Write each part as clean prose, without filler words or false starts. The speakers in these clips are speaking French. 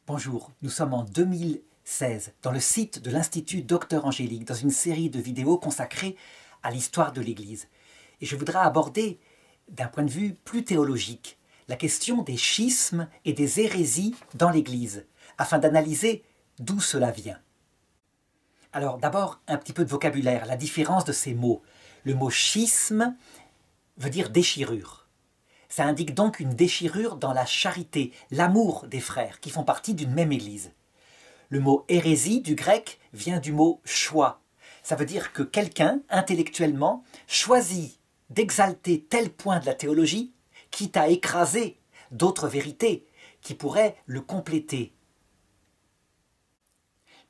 Bonjour, nous sommes en 2016 dans le site de l'Institut Docteur Angélique dans une série de vidéos consacrées à l'histoire de l'Église. Et je voudrais aborder, d'un point de vue plus théologique, la question des schismes et des hérésies dans l'Église, afin d'analyser d'où cela vient. Alors d'abord, un petit peu de vocabulaire, la différence de ces mots. Le mot schisme veut dire déchirure. Ça indique donc une déchirure dans la charité, l'amour des frères qui font partie d'une même Église. Le mot hérésie du grec vient du mot choix. Ça veut dire que quelqu'un, intellectuellement, choisit d'exalter tel point de la théologie, quitte à écraser d'autres vérités qui pourraient le compléter.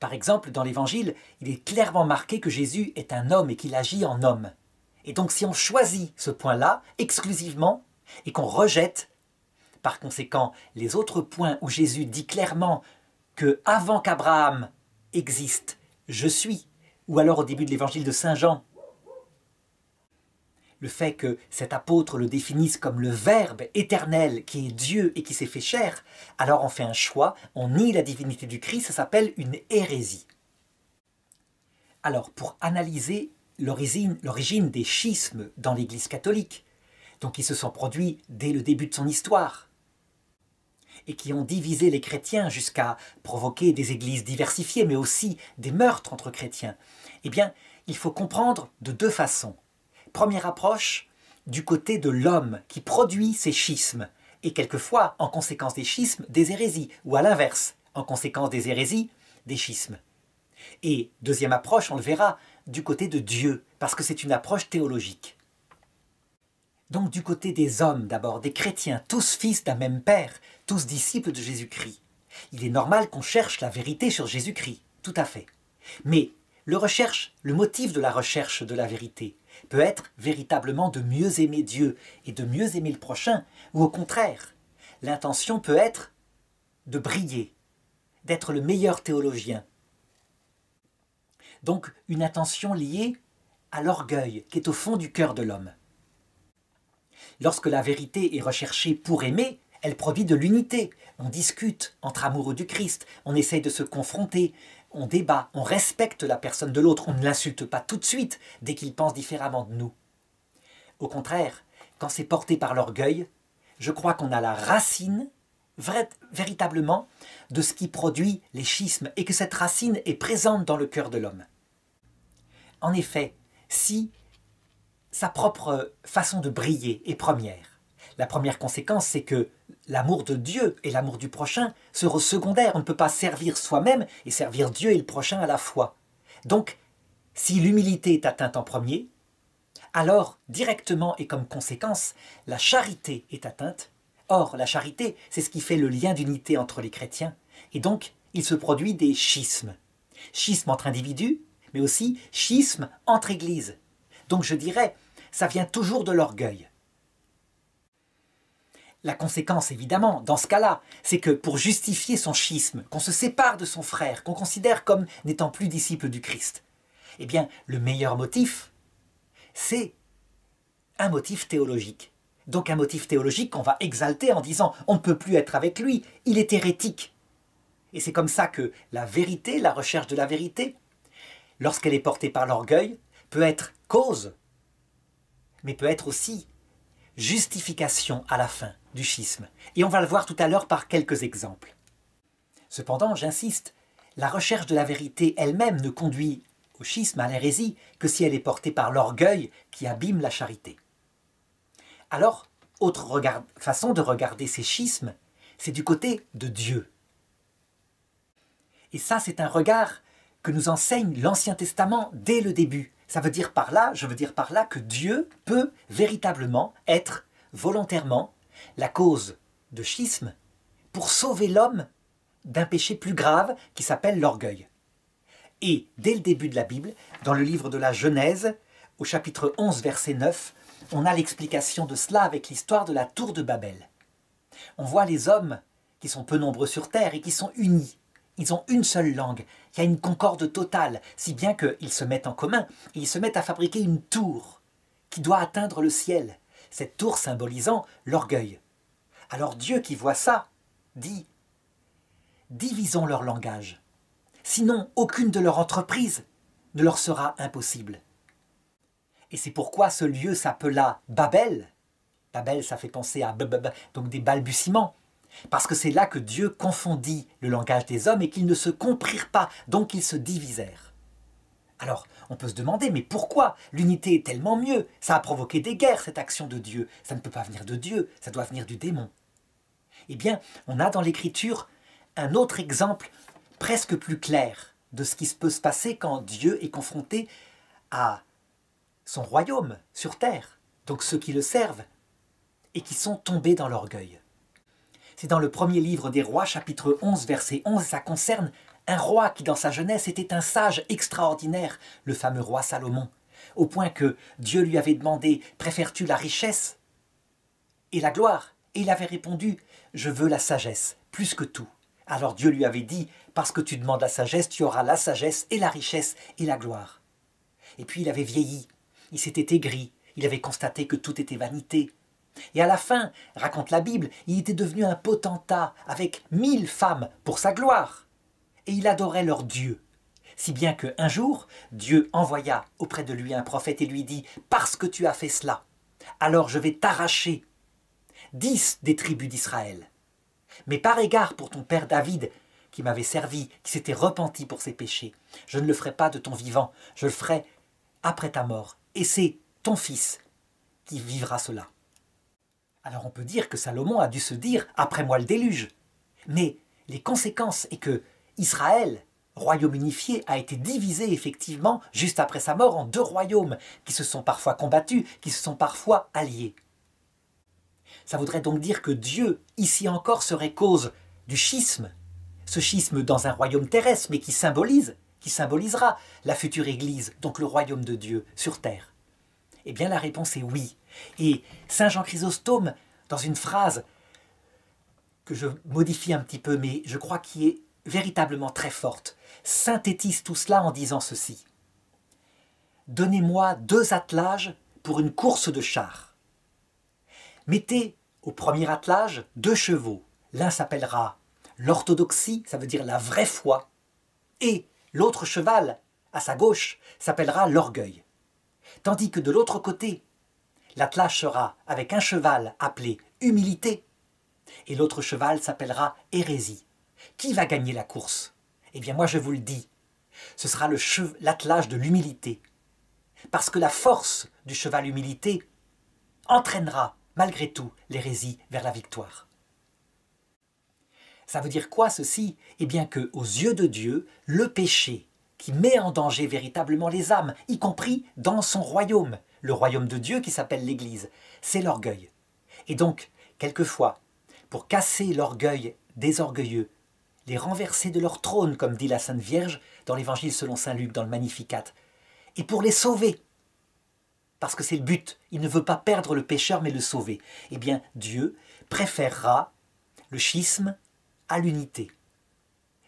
Par exemple, dans l'Évangile, il est clairement marqué que Jésus est un homme et qu'il agit en homme. Et donc si on choisit ce point-là exclusivement, et qu'on rejette, par conséquent, les autres points où Jésus dit clairement que avant qu'Abraham existe, je suis, ou alors au début de l'évangile de Saint Jean, le fait que cet apôtre le définisse comme le Verbe éternel qui est Dieu et qui s'est fait chair, alors on fait un choix, on nie la divinité du Christ, ça s'appelle une hérésie. Alors, pour analyser l'origine des schismes dans l'Église catholique, donc qui se sont produits dès le début de son histoire, et qui ont divisé les chrétiens jusqu'à provoquer des églises diversifiées, mais aussi des meurtres entre chrétiens, eh bien, il faut comprendre de deux façons. Première approche, du côté de l'homme qui produit ces schismes, et quelquefois, en conséquence des schismes, des hérésies, ou à l'inverse, en conséquence des hérésies, des schismes. Et deuxième approche, on le verra, du côté de Dieu, parce que c'est une approche théologique. Donc du côté des hommes d'abord, des chrétiens, tous fils d'un même père, tous disciples de Jésus-Christ. Il est normal qu'on cherche la vérité sur Jésus-Christ, tout à fait. Mais le motif de la recherche de la vérité peut être véritablement de mieux aimer Dieu et de mieux aimer le prochain, ou au contraire, l'intention peut être de briller, d'être le meilleur théologien. Donc une intention liée à l'orgueil qui est au fond du cœur de l'homme. Lorsque la vérité est recherchée pour aimer, elle produit de l'unité. On discute entre amoureux du Christ, on essaye de se confronter, on débat, on respecte la personne de l'autre, on ne l'insulte pas tout de suite dès qu'il pense différemment de nous. Au contraire, quand c'est porté par l'orgueil, je crois qu'on a la racine véritablement de ce qui produit les schismes et que cette racine est présente dans le cœur de l'homme. En effet, si sa propre façon de briller est première. La première conséquence, c'est que l'amour de Dieu et l'amour du prochain seront secondaires. On ne peut pas servir soi-même et servir Dieu et le prochain à la fois. Donc, si l'humilité est atteinte en premier, alors, directement et comme conséquence, la charité est atteinte. Or, la charité, c'est ce qui fait le lien d'unité entre les chrétiens. Et donc, il se produit des schismes. Schismes entre individus, mais aussi schismes entre églises. Donc je dirais, ça vient toujours de l'orgueil. La conséquence, évidemment, dans ce cas-là, c'est que pour justifier son schisme, qu'on se sépare de son frère, qu'on considère comme n'étant plus disciple du Christ, eh bien, le meilleur motif, c'est un motif théologique. Donc un motif théologique qu'on va exalter en disant « on ne peut plus être avec lui, il est hérétique ». Et c'est comme ça que la vérité, la recherche de la vérité, lorsqu'elle est portée par l'orgueil, peut être cause, mais peut être aussi justification à la fin du schisme. Et on va le voir tout à l'heure par quelques exemples. Cependant, j'insiste, la recherche de la vérité elle-même ne conduit au schisme, à l'hérésie, que si elle est portée par l'orgueil qui abîme la charité. Alors, autre façon de regarder ces schismes, c'est du côté de Dieu. Et ça, c'est un regard que nous enseigne l'Ancien Testament dès le début. Ça veut dire par là, je veux dire par là que Dieu peut véritablement être volontairement la cause de schisme pour sauver l'homme d'un péché plus grave qui s'appelle l'orgueil. Et dès le début de la Bible, dans le livre de la Genèse, au chapitre 11, verset 9, on a l'explication de cela avec l'histoire de la tour de Babel. On voit les hommes qui sont peu nombreux sur terre et qui sont unis. Ils ont une seule langue, il y a une concorde totale, si bien qu'ils se mettent en commun et ils se mettent à fabriquer une tour qui doit atteindre le ciel, cette tour symbolisant l'orgueil. Alors Dieu qui voit ça dit divisons leur langage. Sinon, aucune de leurs entreprises ne leur sera impossible. Et c'est pourquoi ce lieu s'appela Babel. Babel, ça fait penser à donc des balbutiements. Parce que c'est là que Dieu confondit le langage des hommes et qu'ils ne se comprirent pas, donc ils se divisèrent. Alors, on peut se demander, mais pourquoi l'unité est tellement mieux? Ça a provoqué des guerres, cette action de Dieu. Ça ne peut pas venir de Dieu, ça doit venir du démon. Eh bien, on a dans l'Écriture un autre exemple presque plus clair de ce qui peut se passer quand Dieu est confronté à son royaume sur terre, donc ceux qui le servent, et qui sont tombés dans l'orgueil. C'est dans le premier livre des rois, chapitre 11, verset 11, et ça concerne un roi qui, dans sa jeunesse, était un sage extraordinaire, le fameux roi Salomon, au point que Dieu lui avait demandé « Préfères-tu la richesse et la gloire ?» Et il avait répondu « Je veux la sagesse, plus que tout. » Alors Dieu lui avait dit « Parce que tu demandes la sagesse, tu auras la sagesse et la richesse et la gloire. » Et puis il avait vieilli, il s'était aigri, il avait constaté que tout était vanité. Et à la fin, raconte la Bible, il était devenu un potentat avec 1000 femmes pour sa gloire. Et il adorait leur Dieu. Si bien qu'un jour, Dieu envoya auprès de lui un prophète et lui dit « Parce que tu as fait cela, alors je vais t'arracher 10 des tribus d'Israël. Mais par égard pour ton père David, qui m'avait servi, qui s'était repenti pour ses péchés, je ne le ferai pas de ton vivant, je le ferai après ta mort. Et c'est ton fils qui vivra cela. » Alors on peut dire que Salomon a dû se dire « Après moi le déluge ». Mais les conséquences est que Israël, royaume unifié, a été divisé effectivement juste après sa mort en 2 royaumes qui se sont parfois combattus, qui se sont parfois alliés. Ça voudrait donc dire que Dieu, ici encore, serait cause du schisme. Ce schisme dans un royaume terrestre, mais qui symbolisera la future Église, donc le royaume de Dieu sur terre. Eh bien la réponse est oui. Et Saint Jean Chrysostome, dans une phrase que je modifie un petit peu, mais je crois qui est véritablement très forte, synthétise tout cela en disant ceci. « Donnez-moi 2 attelages pour une course de chars. Mettez au premier attelage 2 chevaux. L'un s'appellera l'orthodoxie, ça veut dire la vraie foi, et l'autre cheval, à sa gauche, s'appellera l'orgueil. Tandis que de l'autre côté, l'attelage sera avec un cheval appelé humilité, et l'autre cheval s'appellera hérésie. Qui va gagner la course? Eh bien moi je vous le dis, ce sera l'attelage de l'humilité, parce que la force du cheval humilité entraînera malgré tout l'hérésie vers la victoire. Ça veut dire quoi ceci? Eh bien que, aux yeux de Dieu, le péché qui met en danger véritablement les âmes, y compris dans son royaume, le royaume de Dieu qui s'appelle l'Église, c'est l'orgueil. Et donc, quelquefois, pour casser l'orgueil des orgueilleux, les renverser de leur trône, comme dit la Sainte Vierge dans l'Évangile selon saint Luc, dans le Magnificat, et pour les sauver, parce que c'est le but, il ne veut pas perdre le pécheur mais le sauver, eh bien Dieu préférera le schisme à l'unité.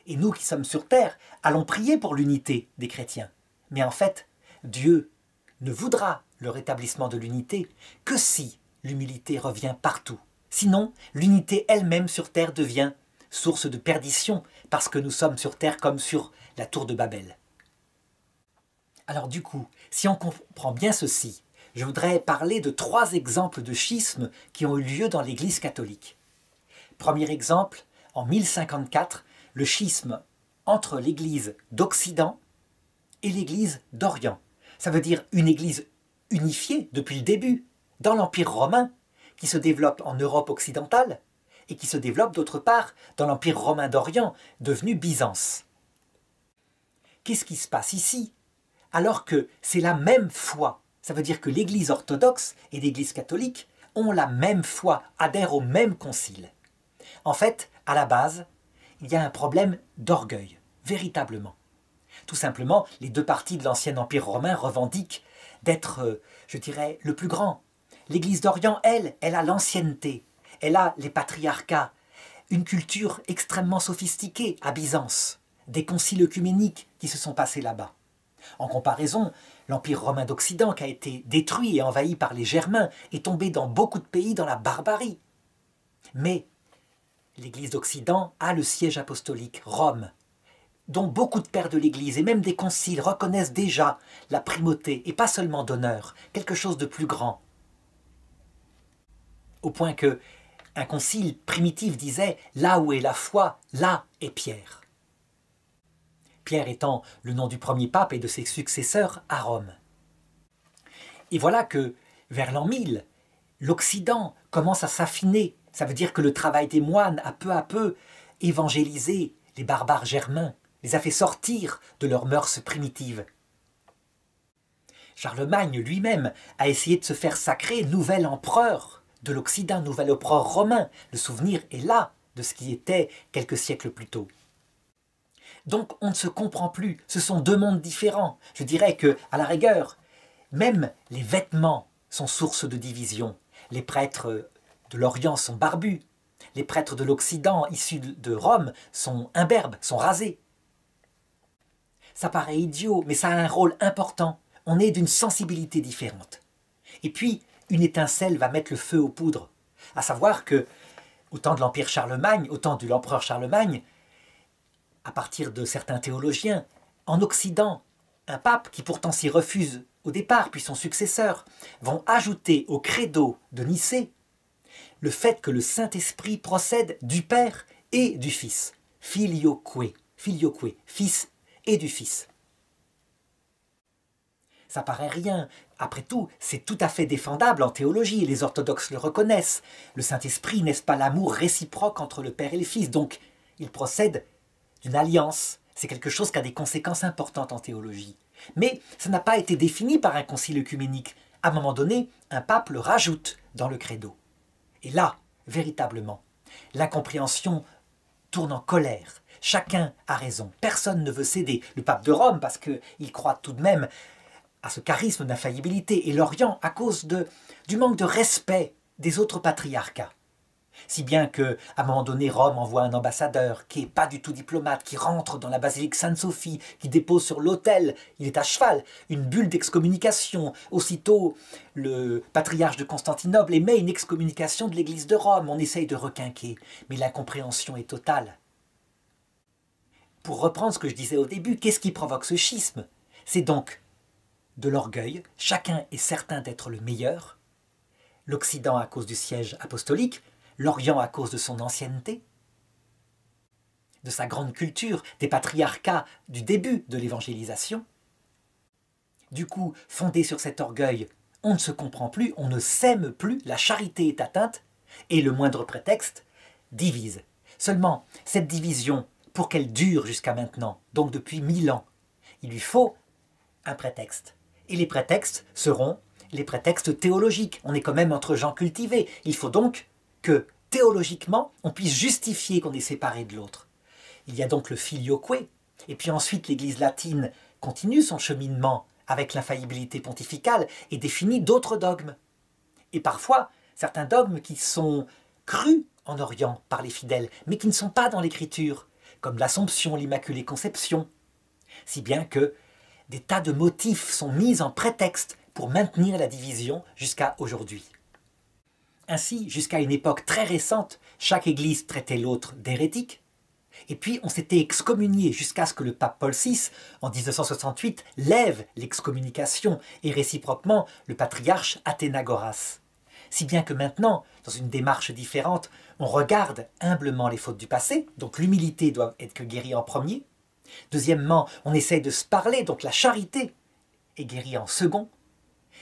Et nous qui sommes sur terre, allons prier pour l'unité des chrétiens. Mais en fait, Dieu ne voudra le rétablissement de l'unité que si l'humilité revient partout. Sinon, l'unité elle-même sur terre devient source de perdition, parce que nous sommes sur terre comme sur la tour de Babel. Alors du coup, si on comprend bien ceci, je voudrais parler de 3 exemples de schisme qui ont eu lieu dans l'Église catholique. Premier exemple, en 1054, le schisme entre l'Église d'Occident et l'Église d'Orient. Ça veut dire une Église unifiée depuis le début, dans l'Empire romain, qui se développe en Europe occidentale, et qui se développe d'autre part dans l'Empire romain d'Orient, devenu Byzance. Qu'est-ce qui se passe ici? Alors que c'est la même foi, ça veut dire que l'Église orthodoxe et l'Église catholique ont la même foi, adhèrent au même concile. En fait, à la base, il y a un problème d'orgueil, véritablement. Tout simplement, les 2 parties de l'ancien Empire romain revendiquent d'être, je dirais, le plus grand. L'Église d'Orient, elle a l'ancienneté, elle a les patriarcats, une culture extrêmement sophistiquée à Byzance, des conciles œcuméniques qui se sont passés là-bas. En comparaison, l'Empire romain d'Occident, qui a été détruit et envahi par les Germains, est tombé dans beaucoup de pays dans la barbarie. Mais l'Église d'Occident a le siège apostolique, Rome, dont beaucoup de pères de l'Église et même des conciles reconnaissent déjà la primauté, et pas seulement d'honneur, quelque chose de plus grand. Au point que un concile primitif disait « là où est la foi, là est Pierre ». Pierre étant le nom du premier pape et de ses successeurs à Rome. Et voilà que, vers l'an 1000, l'Occident commence à s'affiner. Ça veut dire que le travail des moines a peu à peu évangélisé les barbares germains, les a fait sortir de leurs mœurs primitives. Charlemagne lui-même a essayé de se faire sacrer nouvel empereur de l'Occident, nouvel empereur romain. Le souvenir est là de ce qui était quelques siècles plus tôt. Donc on ne se comprend plus, ce sont deux mondes différents. Je dirais que, à la rigueur, même les vêtements sont source de division. Les prêtres de l'Orient sont barbus, les prêtres de l'Occident issus de Rome sont imberbes, sont rasés. Ça paraît idiot, mais ça a un rôle important. On est d'une sensibilité différente. Et puis, une étincelle va mettre le feu aux poudres. À savoir que, au temps de l'Empire Charlemagne, au temps de l'empereur Charlemagne, à partir de certains théologiens, en Occident, un pape qui pourtant s'y refuse au départ, puis son successeur, vont ajouter au credo de Nicée le fait que le Saint-Esprit procède du Père et du Fils. Filioque, Fils et du Fils. Ça paraît rien. Après tout, c'est tout à fait défendable en théologie, et les orthodoxes le reconnaissent. Le Saint-Esprit, n'est-ce pas l'amour réciproque entre le Père et le Fils? Donc, il procède d'une alliance. C'est quelque chose qui a des conséquences importantes en théologie. Mais ça n'a pas été défini par un concile œcuménique. À un moment donné, un pape le rajoute dans le credo. Et là, véritablement, l'incompréhension tourne en colère. Chacun a raison. Personne ne veut céder. Le pape de Rome, parce qu'il croit tout de même à ce charisme d'infaillibilité, et l'Orient à cause du manque de respect des autres patriarcats. Si bien qu'à un moment donné, Rome envoie un ambassadeur qui n'est pas du tout diplomate, qui rentre dans la basilique Sainte-Sophie, qui dépose sur l'autel, il est à cheval, une bulle d'excommunication. Aussitôt, le patriarche de Constantinople émet une excommunication de l'église de Rome. On essaye de requinquer, mais l'incompréhension est totale. Pour reprendre ce que je disais au début, qu'est-ce qui provoque ce schisme? C'est donc de l'orgueil, chacun est certain d'être le meilleur, l'Occident à cause du siège apostolique, l'Orient à cause de son ancienneté, de sa grande culture, des patriarcats du début de l'évangélisation. Du coup, fondé sur cet orgueil, on ne se comprend plus, on ne s'aime plus, la charité est atteinte, et le moindre prétexte divise. Seulement, cette division, pour qu'elle dure jusqu'à maintenant, donc depuis 1000 ans, il lui faut un prétexte. Et les prétextes seront les prétextes théologiques. On est quand même entre gens cultivés. Il faut donc que, théologiquement, on puisse justifier qu'on est séparé de l'autre. Il y a donc le filioque, et puis ensuite l'Église latine continue son cheminement avec l'infaillibilité pontificale et définit d'autres dogmes. Et parfois, certains dogmes qui sont crus en Orient par les fidèles, mais qui ne sont pas dans l'Écriture, comme l'Assomption, l'Immaculée Conception. Si bien que des tas de motifs sont mis en prétexte pour maintenir la division jusqu'à aujourd'hui. Ainsi, jusqu'à une époque très récente, chaque église traitait l'autre d'hérétique, et puis on s'était excommunié jusqu'à ce que le pape Paul VI, en 1968, lève l'excommunication, et réciproquement le patriarche Athénagoras. Si bien que maintenant, dans une démarche différente, on regarde humblement les fautes du passé, donc l'humilité doit être guérie en premier. Deuxièmement, on essaye de se parler, donc la charité est guérie en second.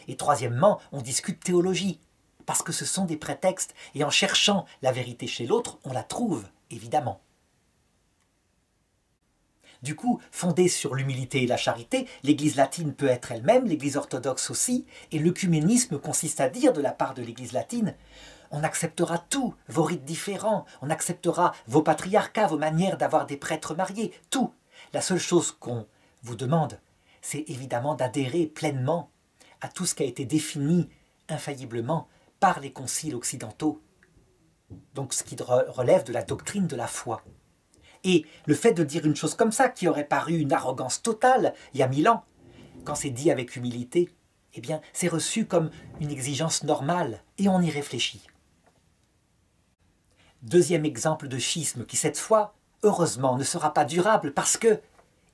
Et troisièmement, on discute théologie, parce que ce sont des prétextes, et en cherchant la vérité chez l'autre, on la trouve, évidemment. Du coup, fondée sur l'humilité et la charité, l'Église latine peut être elle-même, l'Église orthodoxe aussi, et l'œcuménisme consiste à dire de la part de l'Église latine, on acceptera tout, vos rites différents, on acceptera vos patriarcats, vos manières d'avoir des prêtres mariés, tout. La seule chose qu'on vous demande, c'est évidemment d'adhérer pleinement à tout ce qui a été défini infailliblement par les conciles occidentaux, donc ce qui relève de la doctrine de la foi. Et le fait de dire une chose comme ça, qui aurait paru une arrogance totale il y a 1000 ans, quand c'est dit avec humilité, eh bien, c'est reçu comme une exigence normale, et on y réfléchit. Deuxième exemple de schisme qui, cette fois, heureusement, ne sera pas durable parce que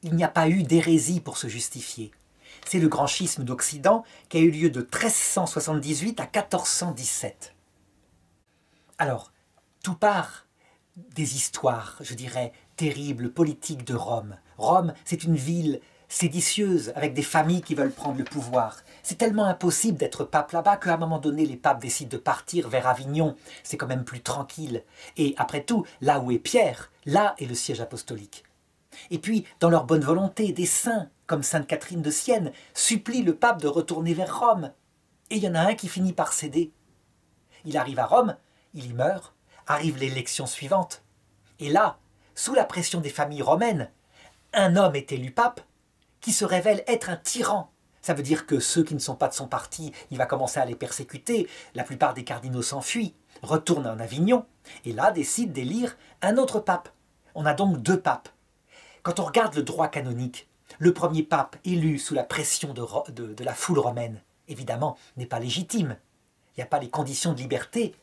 il n'y a pas eu d'hérésie pour se justifier. C'est le grand schisme d'Occident qui a eu lieu de 1378 à 1417. Alors, tout part des histoires, je dirais, terribles, politiques de Rome. Rome, c'est une ville séditieuse, avec des familles qui veulent prendre le pouvoir. C'est tellement impossible d'être pape là-bas qu'à un moment donné, les papes décident de partir vers Avignon. C'est quand même plus tranquille. Et après tout, là où est Pierre, là est le siège apostolique. Et puis, dans leur bonne volonté, des saints, comme sainte Catherine de Sienne, supplient le pape de retourner vers Rome. Et il y en a un qui finit par céder. Il arrive à Rome, il y meurt, arrive l'élection suivante. Et là, sous la pression des familles romaines, un homme est élu pape qui se révèle être un tyran. Ça veut dire que ceux qui ne sont pas de son parti, il va commencer à les persécuter. La plupart des cardinaux s'enfuient, retournent en Avignon, et là décident d'élire un autre pape. On a donc deux papes. Quand on regarde le droit canonique, le premier pape élu sous la pression de la foule romaine, évidemment, n'est pas légitime. Il n'y a pas les conditions de liberté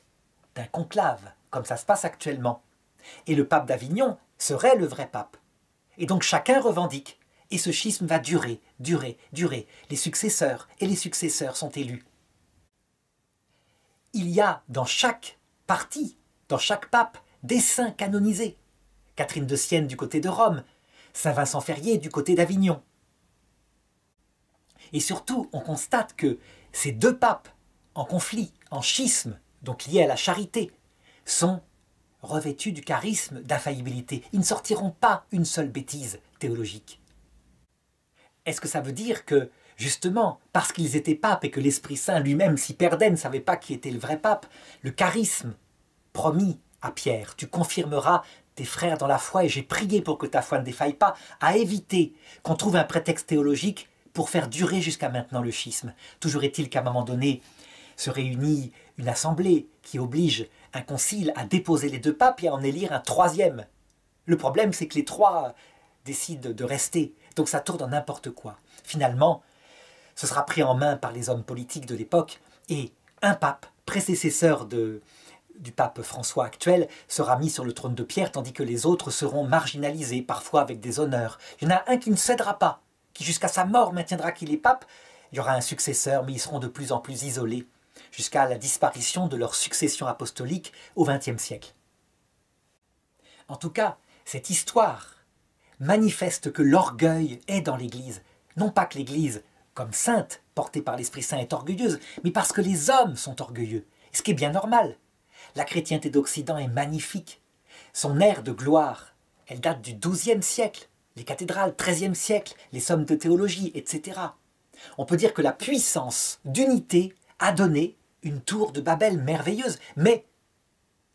d'un conclave, comme ça se passe actuellement. Et le pape d'Avignon serait le vrai pape. Et donc chacun revendique. Et ce schisme va durer, durer, durer. Les successeurs et les successeurs sont élus. Il y a dans chaque parti, dans chaque pape, des saints canonisés. Catherine de Sienne du côté de Rome, Saint Vincent Ferrier du côté d'Avignon. Et surtout, on constate que ces deux papes, en conflit, en schisme, donc liés à la charité, sont revêtus du charisme d'infaillibilité. Ils ne sortiront pas une seule bêtise théologique. Est-ce que ça veut dire que, justement, parce qu'ils étaient papes et que l'Esprit Saint lui-même s'y perdait, ne savait pas qui était le vrai pape, le charisme promis à Pierre, tu confirmeras tes frères dans la foi et j'ai prié pour que ta foi ne défaille pas, a évité qu'on trouve un prétexte théologique pour faire durer jusqu'à maintenant le schisme. Toujours est-il qu'à un moment donné se réunit une assemblée qui oblige un concile à déposer les deux papes et à en élire un troisième. Le problème, c'est que les trois décident de rester. Donc ça tourne en n'importe quoi. Finalement, ce sera pris en main par les hommes politiques de l'époque et un pape, prédécesseur du pape François actuel, sera mis sur le trône de Pierre tandis que les autres seront marginalisés, parfois avec des honneurs. Il y en a un qui ne cédera pas, qui jusqu'à sa mort maintiendra qu'il est pape. Il y aura un successeur, mais ils seront de plus en plus isolés, jusqu'à la disparition de leur succession apostolique au XXe siècle. En tout cas, cette histoire manifeste que l'orgueil est dans l'Église. Non pas que l'Église, comme sainte, portée par l'Esprit Saint, est orgueilleuse, mais parce que les hommes sont orgueilleux, ce qui est bien normal. La chrétienté d'Occident est magnifique. Son ère de gloire, elle date du XIIe siècle, les cathédrales, XIIIe siècle, les sommes de théologie, etc. On peut dire que la puissance d'unité a donné une tour de Babel merveilleuse, mais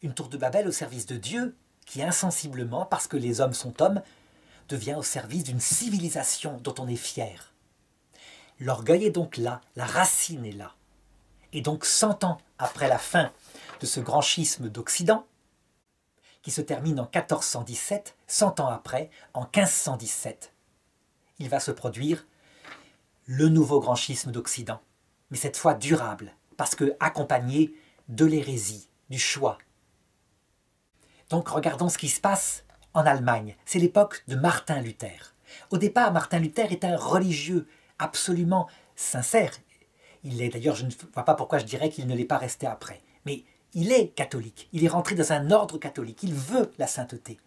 une tour de Babel au service de Dieu, qui insensiblement, parce que les hommes sont hommes, devient au service d'une civilisation dont on est fier. L'orgueil est donc là, la racine est là. Et donc 100 ans après la fin de ce grand schisme d'Occident, qui se termine en 1417, 100 ans après, en 1517, il va se produire le nouveau grand schisme d'Occident, mais cette fois durable, parce que accompagné de l'hérésie, du choix. Donc regardons ce qui se passe en Allemagne. C'est l'époque de Martin Luther. Au départ, Martin Luther est un religieux absolument sincère. Il est d'ailleurs, je ne vois pas pourquoi je dirais qu'il ne l'est pas resté après. Mais il est catholique. Il est rentré dans un ordre catholique. Il veut la sainteté.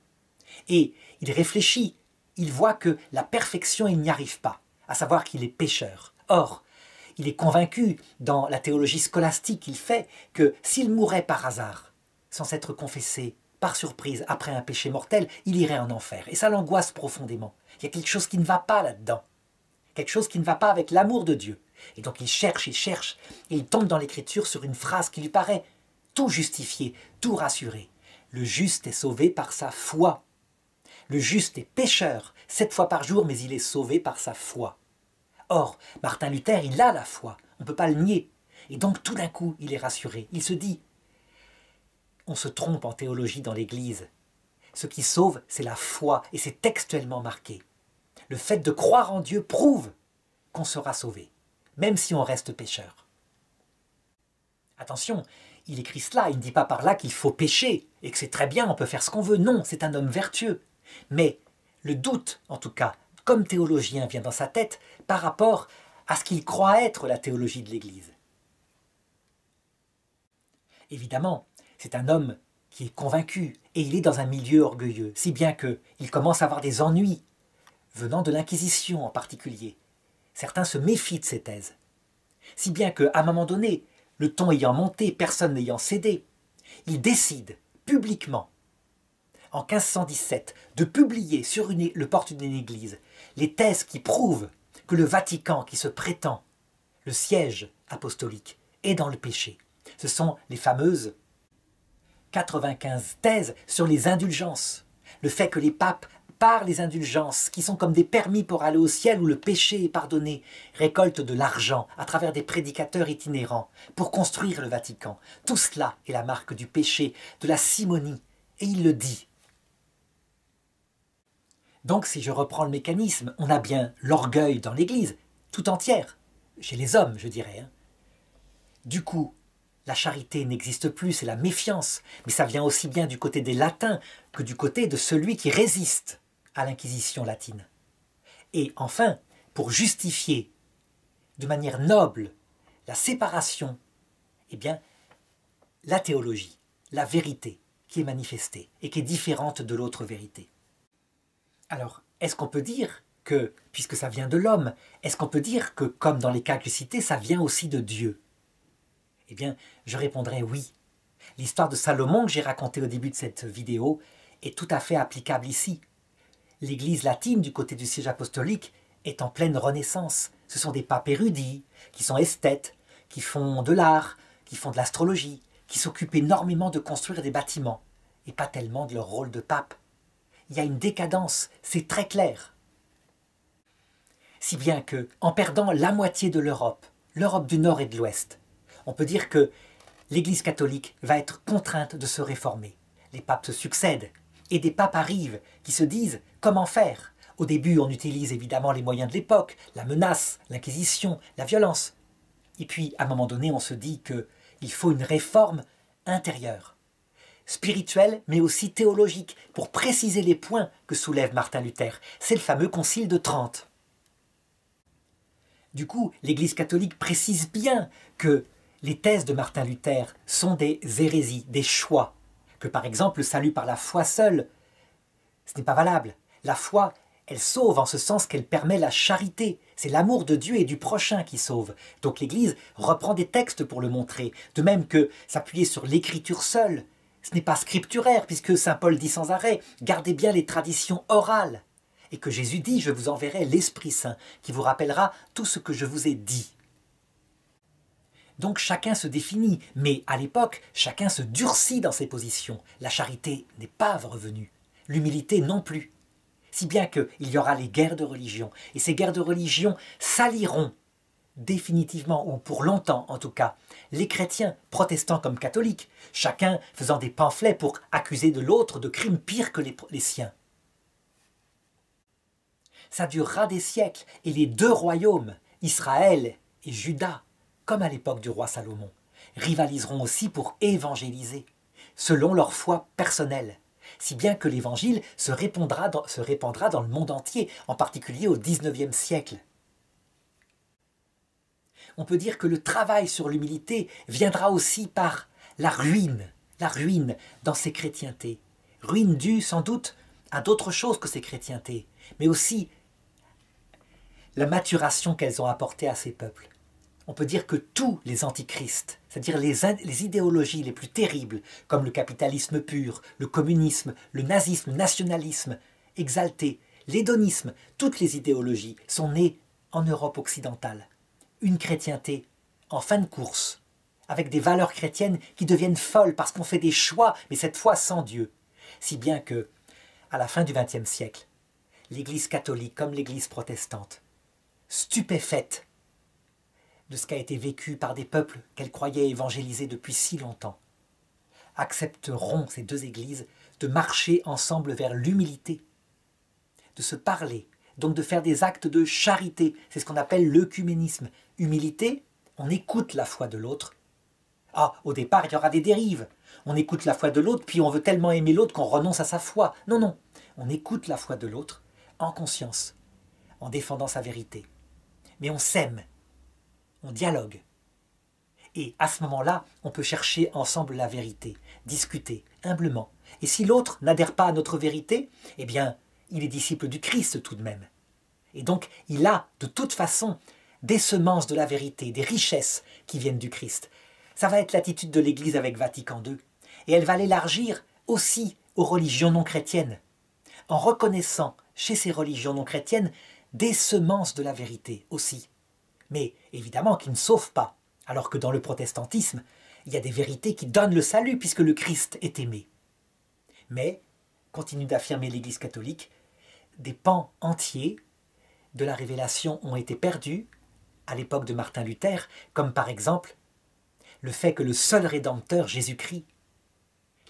Et il réfléchit. Il voit que la perfection, il n'y arrive pas. À savoir qu'il est pécheur. Or, il est convaincu dans la théologie scolastique qu'il fait que s'il mourait par hasard, sans s'être confessé, par surprise, après un péché mortel, il irait en enfer. Et ça l'angoisse profondément. Il y a quelque chose qui ne va pas là-dedans. Quelque chose qui ne va pas avec l'amour de Dieu. Et donc il cherche, et il tombe dans l'Écriture sur une phrase qui lui paraît tout justifiée, tout rassurée. Le juste est sauvé par sa foi. Le juste est pécheur 7 fois par jour, mais il est sauvé par sa foi. Or, Martin Luther, il a la foi. On ne peut pas le nier. Et donc tout d'un coup, il est rassuré. Il se dit, on se trompe en théologie dans l'Église. Ce qui sauve, c'est la foi, et c'est textuellement marqué. Le fait de croire en Dieu prouve qu'on sera sauvé, même si on reste pécheur. Attention, il écrit cela, il ne dit pas par là qu'il faut pécher, et que c'est très bien, on peut faire ce qu'on veut. Non, c'est un homme vertueux. Mais le doute, en tout cas, comme théologien, vient dans sa tête par rapport à ce qu'il croit être la théologie de l'Église. Évidemment, c'est un homme qui est convaincu, et il est dans un milieu orgueilleux, si bien qu'il commence à avoir des ennuis, venant de l'Inquisition en particulier. Certains se méfient de ses thèses. Si bien qu'à un moment donné, le ton ayant monté, personne n'ayant cédé, il décide publiquement, en 1517, de publier sur le porte d'une église les thèses qui prouvent que le Vatican, qui se prétend le siège apostolique, est dans le péché. Ce sont les fameuses 95 thèses sur les indulgences. Le fait que les papes, par les indulgences, qui sont comme des permis pour aller au ciel où le péché est pardonné, récoltent de l'argent à travers des prédicateurs itinérants pour construire le Vatican. Tout cela est la marque du péché, de la simonie, et il le dit. Donc si je reprends le mécanisme, on a bien l'orgueil dans l'Église, tout entière, chez les hommes je dirais. Du coup, la charité n'existe plus, c'est la méfiance, mais ça vient aussi bien du côté des latins que du côté de celui qui résiste à l'inquisition latine. Et enfin, pour justifier de manière noble la séparation, eh bien, la théologie, la vérité qui est manifestée et qui est différente de l'autre vérité. Alors, est-ce qu'on peut dire que, puisque ça vient de l'homme, est-ce qu'on peut dire que, comme dans les cas que cités, ça vient aussi de Dieu? Eh bien, je répondrai oui. L'histoire de Salomon que j'ai racontée au début de cette vidéo est tout à fait applicable ici. L'Église latine du côté du siège apostolique est en pleine renaissance. Ce sont des papes érudits, qui sont esthètes, qui font de l'art, qui font de l'astrologie, qui s'occupent énormément de construire des bâtiments, et pas tellement de leur rôle de pape. Il y a une décadence, c'est très clair. Si bien que, en perdant la moitié de l'Europe du Nord et de l'Ouest, on peut dire que l'Église catholique va être contrainte de se réformer. Les papes se succèdent, et des papes arrivent qui se disent comment faire. Au début, on utilise évidemment les moyens de l'époque, la menace, l'inquisition, la violence. Et puis, à un moment donné, on se dit qu'il faut une réforme intérieure, spirituelle, mais aussi théologique, pour préciser les points que soulève Martin Luther. C'est le fameux Concile de Trente. Du coup, l'Église catholique précise bien que les thèses de Martin Luther sont des hérésies, des choix, que par exemple le salut par la foi seule, ce n'est pas valable. La foi, elle sauve en ce sens qu'elle permet la charité. C'est l'amour de Dieu et du prochain qui sauve. Donc l'Église reprend des textes pour le montrer, de même que s'appuyer sur l'écriture seule. Ce n'est pas scripturaire, puisque saint Paul dit sans arrêt « Gardez bien les traditions orales ». Et que Jésus dit « Je vous enverrai l'Esprit Saint, qui vous rappellera tout ce que je vous ai dit ». Donc chacun se définit, mais à l'époque, chacun se durcit dans ses positions. La charité n'est pas revenue, l'humilité non plus. Si bien qu'il y aura les guerres de religion, et ces guerres de religion saliront définitivement, ou pour longtemps en tout cas, les chrétiens, protestants comme catholiques, chacun faisant des pamphlets pour accuser de l'autre de crimes pires que les siens. Ça durera des siècles, et les deux royaumes, Israël et Juda, comme à l'époque du roi Salomon, rivaliseront aussi pour évangéliser, selon leur foi personnelle, si bien que l'évangile se répandra dans le monde entier, en particulier au XIXe siècle. On peut dire que le travail sur l'humilité viendra aussi par la ruine dans ces chrétientés. Ruine due sans doute à d'autres choses que ces chrétientés, mais aussi la maturation qu'elles ont apportée à ces peuples. On peut dire que tous les antichrists, c'est-à-dire les idéologies les plus terribles, comme le capitalisme pur, le communisme, le nazisme, le nationalisme exalté, l'hédonisme, toutes les idéologies sont nées en Europe occidentale. Une chrétienté en fin de course, avec des valeurs chrétiennes qui deviennent folles parce qu'on fait des choix, mais cette fois sans Dieu. Si bien que, à la fin du XXe siècle, l'Église catholique comme l'Église protestante, stupéfaite de ce qui a été vécu par des peuples qu'elle croyait évangéliser depuis si longtemps, accepteront ces deux églises de marcher ensemble vers l'humilité, de se parler, donc de faire des actes de charité. C'est ce qu'on appelle l'œcuménisme. Humilité, on écoute la foi de l'autre, Ah, au départ, il y aura des dérives. On écoute la foi de l'autre, puis on veut tellement aimer l'autre qu'on renonce à sa foi. Non, non. On écoute la foi de l'autre en conscience, en défendant sa vérité. Mais on s'aime, on dialogue. Et à ce moment-là, on peut chercher ensemble la vérité, discuter humblement. Et si l'autre n'adhère pas à notre vérité, eh bien, il est disciple du Christ tout de même. Et donc, il a de toute façon des semences de la vérité, des richesses qui viennent du Christ. Ça va être l'attitude de l'Église avec Vatican II. Et elle va l'élargir aussi aux religions non chrétiennes, en reconnaissant chez ces religions non chrétiennes des semences de la vérité aussi. Mais évidemment qui ne sauvent pas, alors que dans le protestantisme, il y a des vérités qui donnent le salut puisque le Christ est aimé. Mais, continue d'affirmer l'Église catholique, des pans entiers de la révélation ont été perdus à l'époque de Martin Luther, comme par exemple le fait que le seul Rédempteur, Jésus-Christ,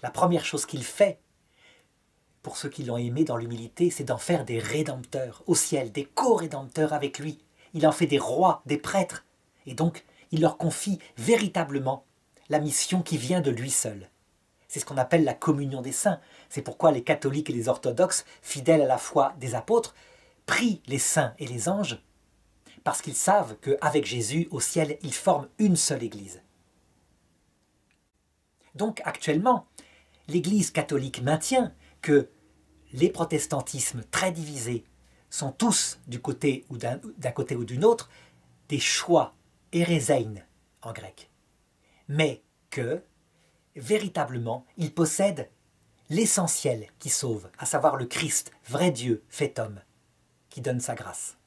la première chose qu'il fait pour ceux qui l'ont aimé dans l'humilité, c'est d'en faire des rédempteurs au ciel, des co-rédempteurs avec lui. Il en fait des rois, des prêtres, et donc il leur confie véritablement la mission qui vient de lui seul. C'est ce qu'on appelle la communion des saints. C'est pourquoi les catholiques et les orthodoxes, fidèles à la foi des apôtres, prient les saints et les anges, parce qu'ils savent qu'avec Jésus, au ciel, ils forment une seule Église. Donc actuellement, l'Église catholique maintient que les protestantismes très divisés sont tous du côté ou d'un côté ou d'une autre des choix, hérésein en grec, mais que véritablement ils possèdent l'essentiel qui sauve, à savoir le Christ, vrai Dieu fait homme, qui donne sa grâce.